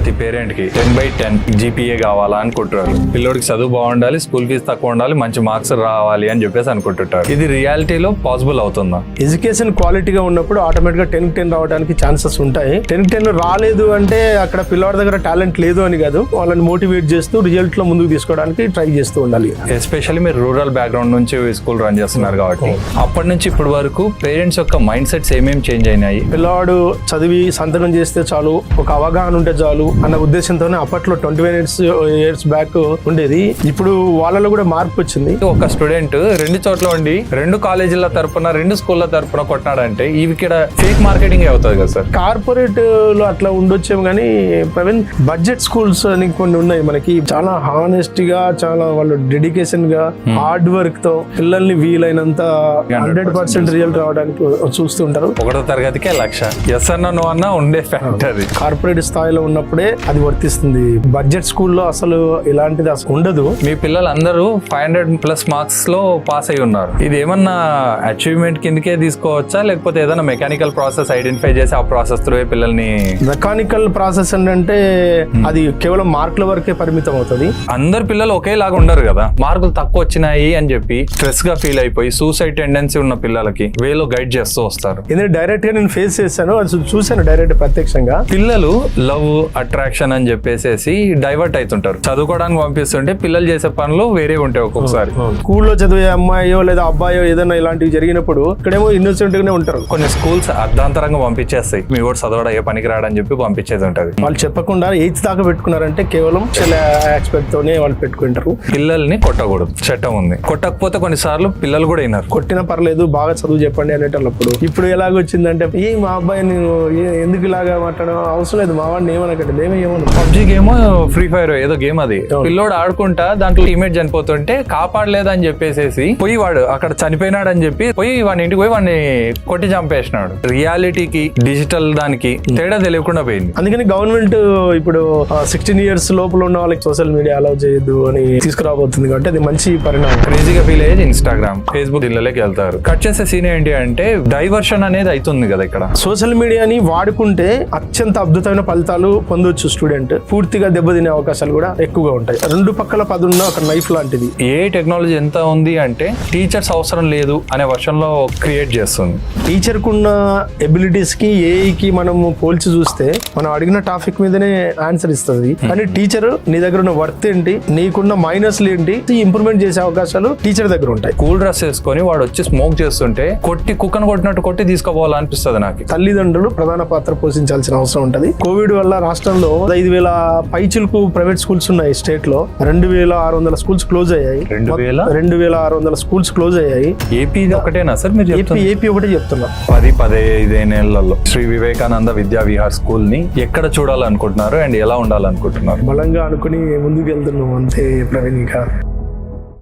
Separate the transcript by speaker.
Speaker 1: ప్రతి పేరెంట్ కి 10/10 GPA కావాలా అనుకుంటున్నారు. పిల్లోడికి చదువు బాగుండాలి, స్కూల్ ఫీజు తక్కువ ఉండాలి, మంచి మార్క్స్ రావాలి అని చెప్పేసి అనుకుంటుంటారు. ఇది రియాలిటీలో పాసిబుల్ అవుతుందా?
Speaker 2: ఎడ్యుకేషన్ క్వాలిటీగా ఉన్నప్పుడు ఆటోమేటిక్ గా 10-10 రావడానికి ఛాన్సెస్ ఉంటాయి. 10-10 రాలేదు అంటే అక్కడ పిల్లవాడి దగ్గర టాలెంట్ లేదు అని కాదు, వాళ్ళని మోటివేట్ చేస్తూ రిజల్ట్ లో ముందుకు తీసుకోవడానికి ట్రై చేస్తూ ఉండాలి.
Speaker 1: ఎస్పెషల్లీ మీరు రూరల్ బ్యాక్గ్రౌండ్ నుంచి స్కూల్ రన్ చేస్తున్నారు కాబట్టి అప్పటి నుంచి ఇప్పటి వరకు పేరెంట్స్ యొక్క మైండ్ సెట్స్ ఏమేమి చేంజ్ అయినాయి?
Speaker 2: పిల్లవాడు చదివి సంతకం చేస్తే చాలు, ఒక అవగాహన ఉంటే చాలు అన్న ఉద్దేశంతోనే అప్పట్లో 25 years బ్యాక్ ఉండేది. ఇప్పుడు వాళ్ళలో కూడా మార్పు వచ్చింది.
Speaker 1: ఒక స్టూడెంట్ 2 చోట్ల ఉండి 2 కాలేజీల తరపున 2 స్కూళ్ళ తరపున కొట్టినాడంటే ఇవి ఇక్కడ ఫేక్ మార్కెటింగ్ అవుతుంది కదా సార్.
Speaker 2: కార్పొరేట్ లో అట్లా ఉండొచ్చేమో కానీ ప్రవీణ్, బడ్జెట్ స్కూల్స్ అని కొన్ని ఉన్నాయి మనకి. చాలా హానెస్ట్ గా, చాలా వాళ్ళు డెడికేషన్ గా, హార్డ్ వర్క్ తో పిల్లల్ని వీలైనంత 100% రిజల్ట్ రావడానికి చూస్తుంటారు.
Speaker 1: 1వ తరగతికే 1,00,000 ఎస్ అన్న నో అన్న ఉండే ఫ్యాక్ట్ అది.
Speaker 2: కార్పొరేట్ స్థాయిలో ఉన్నప్పుడే అది వర్తిస్తుంది. బడ్జెట్ స్కూల్లో అసలు ఇలాంటిది అసలు ఉండదు.
Speaker 1: మీ పిల్లలందరూ 500+ మార్క్స్ లో పాస్ అయి ఉన్నారు. ఇది ఏమన్నా అచీవ్మెంట్ కిందకే తీసుకోవచ్చా, లేకపోతే ఏదైనా మెకానికల్ ప్రాసెస్ ఐడెంటిఫై చేసి ఆ ప్రాసెస్ త్రూ పిల్లల్ని?
Speaker 2: మెకానికల్ ప్రాసెస్ అంటే అది కేవలం మార్కుల వరకే పరిమితం అవుతుంది.
Speaker 1: అందరు పిల్లలు ఒకేలాగా ఉండరు కదా. మార్కులు తక్కువ వచ్చినాయి అని చెప్పి స్ట్రెస్ గా ఫీల్ అయిపోయి సూసైడ్ టెండెన్సీ ఉన్న పిల్లలకి వేలో గైడ్ చేస్తూ వస్తారు.
Speaker 2: ఎందుకంటే డైరెక్ట్ గా నేను ఫేస్ చేశాను, చూశాను డైరెక్ట్ ప్రత్యక్షంగా.
Speaker 1: పిల్లలు లవ్, అట్రాక్షన్ అని చెప్పేసి డైవర్ట్ అవుతుంటారు. చదువుకోవడానికి పంపిస్తుంటే పిల్లలు చేసే పనులు వేరే ఉంటాయి. ఒక్కొక్కసారి
Speaker 2: స్కూల్లో చదివే అమ్మాయో లేదా అబ్బాయో ఏదైనా ఇలాంటివి జరిగినప్పుడు ఇక్కడేమో ఇన్నోసెంట్ గానే ఉంటారు.
Speaker 1: కొన్ని స్కూల్స్ అర్ధాంతరంగా పంపించేస్తాయి. మీ కూడా చదవడం ఏ పనికి రాడని చెప్పి పంపించేది ఉంటది.
Speaker 2: వాళ్ళు చెప్పకుండా 8th దాకా పెట్టుకున్నారంటే కేవలం ఆస్పెక్ట్ తోనే వాళ్ళు పెట్టుకుంటారు.
Speaker 1: పిల్లల్ని కొట్టకూడదు, చట్టం ఉంది. కొట్టకపోతే కొన్నిసార్లు పిల్లలు కూడా అయినారు.
Speaker 2: కొట్టినా పర్లేదు, బాగా చదువు చెప్పండి అనేటప్పుడు. ఇప్పుడు ఎలాగొచ్చిందంటే మా అబ్బాయి నేను ఎందుకు ఇలాగా మాట్లాడడం అవసరం లేదు, మా వాడిని ఏమనకండి, మేమే ఏమన్నా.
Speaker 1: PUBG గేమ్, ఫ్రీ ఫైర్ ఏదో గేమ్ అది. పిల్లోడు ఆడుకుంటా దాంట్లో ఇమేజ్ చనిపోతుంటే కాపాడలేదని చెప్పేసి పోయి వాడు అక్కడ చనిపోయినాడు అని చెప్పి పోయి వాడి ఇంటికి పోయి వాడిని కొట్టి చంపేసినాడు. రియాలిటీకి డిజిటల్ దానికి తేడా తెలియకుండా పోయింది.
Speaker 2: అందుకని గవర్నమెంట్ ఇప్పుడు 16 years లోపల ఉన్న వాళ్ళకి సోషల్ మీడియా అలౌ చేయొద్దు అని తీసుకురాబోతుంది. కాబట్టి అది మంచి పరిణామం.
Speaker 1: క్రేజీగా ఫీల్ అయ్యేది ఇన్స్టాగ్రామ్, ఫేస్బుక్ ఇళ్ళకి వెళ్తారు. కట్ చేసే సీన్ ఏంటి అంటే డైవర్షన్ అనేది అవుతుంది కదా ఇక్కడ.
Speaker 2: సోషల్ మీడియాని వాడుకుంటే అత్యంత అద్భుతమైన ఫలితాలు పొందొచ్చు స్టూడెంట్. పూర్తిగా దెబ్బతినే అవకాశాలు కూడా ఎక్కువగా ఉంటాయి. 2 పక్కల 10 ఉన్న ఒక నైఫ్ లాంటిది.
Speaker 1: ఏ టెక్నాలజీ ఎంత ఉంది అంటే టీచర్స్ అవసరం లేదు అనే వర్షంలో క్రియేట్ చేస్తుంది.
Speaker 2: టీచర్ కున్న ఎబిలిటీస్ కి ఏఐకి మనం పోల్చి చూస్తే మనం అడిగిన టాపిక్ మీదనే ఆన్సర్ ఇస్తుంది. కానీ టీచర్ నీ దగ్గర ఉన్న వర్త్ ఏంటి, నీకున్న మైనస్లు ఏంటి, ఇంప్రూవ్మెంట్ చేసే అవకాశాలు టీచర్ దగ్గర ఉంటాయి.
Speaker 1: కూల్ డ్రెస్ వేసుకొని వాడు వచ్చి స్మోక్ చేస్తుంటే కొట్టి కుక్కను కొట్టినట్టు కొట్టి తీసుకోవాలనిపిస్తుంది నాకు.
Speaker 2: తల్లిదండ్రులు ప్రధాన పాత్ర పోషించాల్సిన అవసరం ఉంటది. కోవిడ్ వల్ల రాష్ట్రంలో 5,000 పైచిలకు ప్రైవేట్ స్కూల్స్ ఉన్నాయి. స్టేట్ లో 2,600 స్కూల్స్ క్లోజ్ అయ్యాయి. 2,600 స్కూల్స్ క్లోజ్ అయ్యాయి.
Speaker 1: ఏపీ ఒకటేనా సార్ మీరు?
Speaker 2: ఏపీ ఒకటే చెప్తున్నా.
Speaker 1: 10-15 ఏళ్లలో శ్రీ వివేకానంద విద్యా విహార్ స్కూల్ ని ఎక్కడ చూడాలనుకుంటున్నారు అండ్ ఎలా ఉండాలనుకుంటున్నారు?
Speaker 2: బలంగా అనుకుని ముందుకు వెళ్తున్నాం అంతే ప్రవీణ్. ఇంకా